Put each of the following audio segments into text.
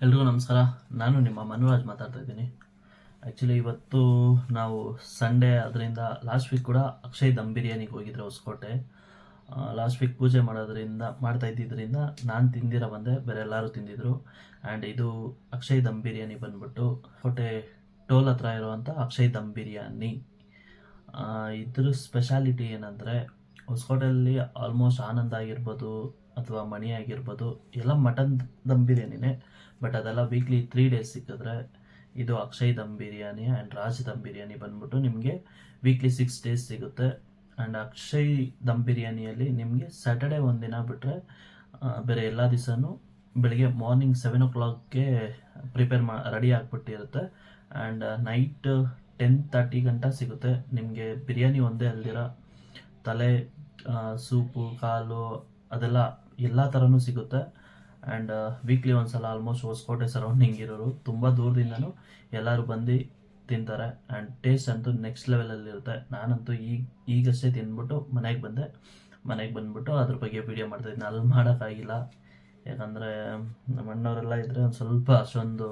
ಎಲ್ರಿಗೂ ನಮಸ್ಕಾರ. ನಾನು ನಿಮ್ಮ ಮನುರಾಜ್ ಮಾತಾಡ್ತಾ ಇದ್ದೀನಿ. ಆ್ಯಕ್ಚುಲಿ ಇವತ್ತು ನಾವು ಸಂಡೇ, ಅದರಿಂದ ಲಾಸ್ಟ್ ವೀಕ್ ಕೂಡ ಅಕ್ಷಯ್ ದಮ್ ಬಿರಿಯಾನಿಗೆ ಹೋಗಿದ್ರೆ ಹೊಸಕೋಟೆ. ಲಾಸ್ಟ್ ವೀಕ್ ಪೂಜೆ ಮಾಡ್ತಾ ಇದ್ದಿದ್ದರಿಂದ ನಾನು ತಿಂದಿರೋ ಬಂದೆ, ಬೇರೆ ಎಲ್ಲರೂ ತಿಂದಿದ್ರು. ಆ್ಯಂಡ್ ಇದು ಅಕ್ಷಯ್ ದಮ್ ಬಿರಿಯಾನಿ ಬಂದ್ಬಿಟ್ಟು ಕೋಟೆ ಟೋಲ್ ಹತ್ರ ಇರುವಂಥ ಅಕ್ಷಯ್ ದಮ್ ಬಿರಿಯಾನಿ. ಇದ್ರ ಸ್ಪೆಷಾಲಿಟಿ ಏನಂದರೆ, ಹೊಸಕೋಟೆಯಲ್ಲಿ ಆಲ್ಮೋಸ್ಟ್ ಆನಂದ್ ಆಗಿರ್ಬೋದು ಅಥವಾ ಮಣಿ ಆಗಿರ್ಬೋದು ಎಲ್ಲ ಮಟನ್ ದಮ್ ಬಿರಿಯಾನಿನೇ, ಬಟ್ ಅದೆಲ್ಲ ವೀಕ್ಲಿ 3 days ಸಿಕ್ಕಿದ್ರೆ ಇದು ಅಕ್ಷಯ್ ದಮ್ ಬಿರಿಯಾನಿ ಆ್ಯಂಡ್ ರಾಜ್ ದಮ್ ಬಿರಿಯಾನಿ ಬಂದ್ಬಿಟ್ಟು ನಿಮಗೆ ವೀಕ್ಲಿ 6 days ಸಿಗುತ್ತೆ. ಆ್ಯಂಡ್ ಅಕ್ಷಯ್ ದಮ್ ಬಿರಿಯಾನಿಯಲ್ಲಿ ನಿಮಗೆ ಸ್ಯಾಟರ್ಡೇ ಒಂದಿನ ಬಿಟ್ಟರೆ ಬೇರೆ ಎಲ್ಲ ದಿವಸನೂ ಬೆಳಗ್ಗೆ ಮಾರ್ನಿಂಗ್ 7 o'clockಗೆ ರೆಡಿ ಆಗಿಬಿಟ್ಟಿರುತ್ತೆ. ಆ್ಯಂಡ್ ನೈಟ್ 10:30 ಗಂಟೆ ಸಿಗುತ್ತೆ. ನಿಮಗೆ ಬಿರಿಯಾನಿ ಒಂದೇ ಅಲ್ದಿರ ತಲೆ, ಸೂಪು, ಕಾಲು ಅದೆಲ್ಲ ಎಲ್ಲ ಥರನೂ ಸಿಗುತ್ತೆ. ಆ್ಯಂಡ್ ವೀಕ್ಲಿ ಒಂದ್ಸಲ ಆಲ್ಮೋಸ್ಟ್ ಹೊಸಕೋಟೆ ಸರೌಂಡಿಂಗ್ ಇರೋರು ತುಂಬ ದೂರದಿಂದನೂ ಎಲ್ಲರೂ ಬಂದು ತಿಂತಾರೆ. ಆ್ಯಂಡ್ ಟೇಸ್ಟ್ ಅಂತೂ ನೆಕ್ಸ್ಟ್ ಲೆವೆಲಲ್ಲಿರುತ್ತೆ. ನಾನಂತೂ ಈಗಷ್ಟೇ ತಿಂದ್ಬಿಟ್ಟು ಮನೆಗೆ ಬಂದ್ಬಿಟ್ಟು ಅದ್ರ ಬಗ್ಗೆ ವೀಡಿಯೋ ಮಾಡ್ತಾಯಿದ್ದೀನಿ. ಅಲ್ಲಿ ಮಾಡೋಕ್ಕಾಗಿಲ್ಲ, ಯಾಕಂದರೆ ನಮ್ಮ ಅಣ್ಣವರೆಲ್ಲ ಇದ್ದರೆ ಒಂದು ಸ್ವಲ್ಪ ಅಷ್ಟೊಂದು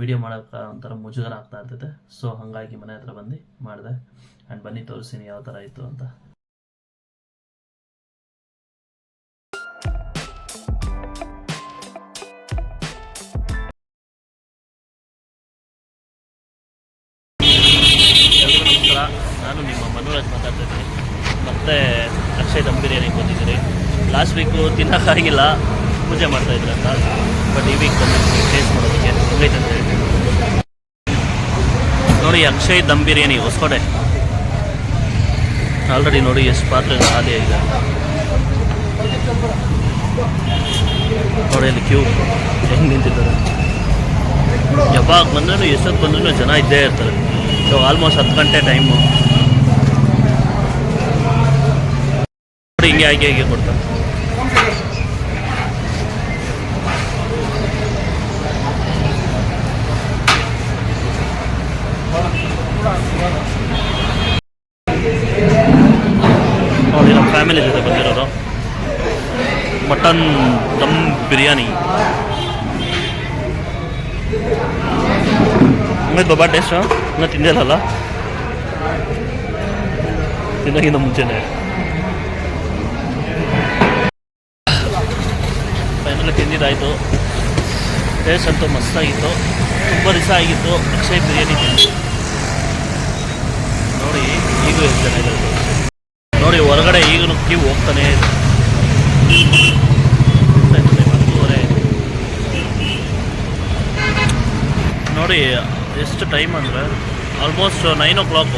ವೀಡಿಯೋ ಮಾಡೋಕ್ಕೆ ಒಂಥರ ಮುಜುಗರ ಆಗ್ತಾ ಇರ್ತೈತೆ. ಸೊ ಹಾಗಾಗಿ ಮನೆ ಹತ್ರ ಬಂದು ಮಾಡಿದೆ. ಆ್ಯಂಡ್ ಬನ್ನಿ ತೋರಿಸ್ತೀನಿ ಯಾವ ಥರ ಇತ್ತು ಅಂತ. ನಾನು ನಿಮ್ಮ ಮನುರಾಜ್ ಮಾತಾಡ್ತಾ ಇದ್ದೀನಿ. ಮತ್ತೆ ಅಕ್ಷಯ್ ದಮ್ ಬಿರಿಯಾನಿಗೆ ಬಂದಿದ್ದೀರಿ. ಲಾಸ್ಟ್ ವೀಕು ತಿನ್ನೋಕ್ಕಾಗಿಲ್ಲ, ಪೂಜೆ ಮಾಡ್ತಾಯಿದ್ರು ಅಂತ. ಬಟ್ ಈ ವೀಕ್ ಬಂದಿದ್ದೀನಿ ಟೇಸ್ಟ್ ಮಾಡೋದಕ್ಕೆ. ಹೆಂಗೈತೆ ಅಂತ ಹೇಳಿ ನೋಡಿ. ಅಕ್ಷಯ್ ದಮ್ ಬಿರಿಯಾನಿ ಹೊಸಕೋಟೆ. ಆಲ್ರೆಡಿ ನೋಡಿ ಎಷ್ಟು ಪಾತ್ರೆ ಖಾಲಿ ಆಗಿದೆ ನೋಡಿ. ಅಲ್ಲಿ ಕ್ಯೂ ಹೆಂಗೆ ನಿಂತಿದ್ದಾರೆ. ಯಾವಾಗ ಬಂದ್ರೂ ಎಷ್ಟೊತ್ತು ಬಂದ್ರೂ ಜನ ಇದ್ದೇ ಇರ್ತಾರೆ. ಸೊ ಆಲ್ಮೋಸ್ಟ್ 10 ಗಂಟೆ ಟೈಮು ನೋಡಿ. ಹಿಂಗೆ ಹೇಗೆ ಕೊಡ್ತಾರೆ ನೋಡಿ. ನಮ್ಮ ಫ್ಯಾಮಿಲಿ ಜೊತೆ ಬಂದಿರೋರು. ಮಟನ್ ದಮ್ ಬಿರಿಯಾನಿ ಹಂಗೆ ಬಾಬಾ ಟೇಸ್ಟು ಇನ್ನೂ ತಿಂದಿಲ್ಲಲ್ಲ, ತಿನ್ನೋಕ್ಕಿಂತ ಮುಂಚೆನೆ ಫೈನಲ್ ತಿಂದಿದ್ದಾಯಿತು. ಟೇಸ್ಟ್ ಅಂತೂ ಮಸ್ತಾಗಿತ್ತು. ತುಂಬ ದಿವಸ ಆಗಿತ್ತು ಅಕ್ಷಯ್ ಬಿರಿಯಾನಿ ತಿಂದು. ನೋಡಿ ಈಗೂ ಎಷ್ಟು ಜನ ಇದೆ ನೋಡಿ ಹೊರಗಡೆ. ಈಗಲೂ ಕ್ಯೂ ಹೋಗ್ತಾನೆ ಇದೆ. ನೋಡಿ ಎಷ್ಟು ಟೈಮ್ ಅಂದರೆ ಆಲ್ಮೋಸ್ಟ್ 9 o'clock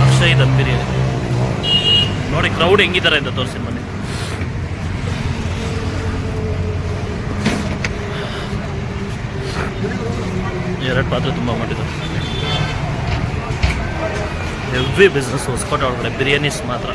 ಅಕ್ಷಯ್ ದಮ್ ಬಿರಿಯಾನಿ. ನೋಡಿ ಕ್ರೌಡ್ ಹೆಂಗಿದ್ದಾರೆ ಅಂತ ತೋರಿಸಿ ಬನ್ನಿ. ಎರಡು ಪಾತ್ರೆ ತುಂಬ ಮಾಡಿದ್ದಾರೆ. ಹೆವಿ ಬಿಸ್ನೆಸ್ ಹೊಸಕೋಟೆ ಒಳಗಡೆ ಬಿರಿಯಾನೀಸ್ ಮಾತ್ರ.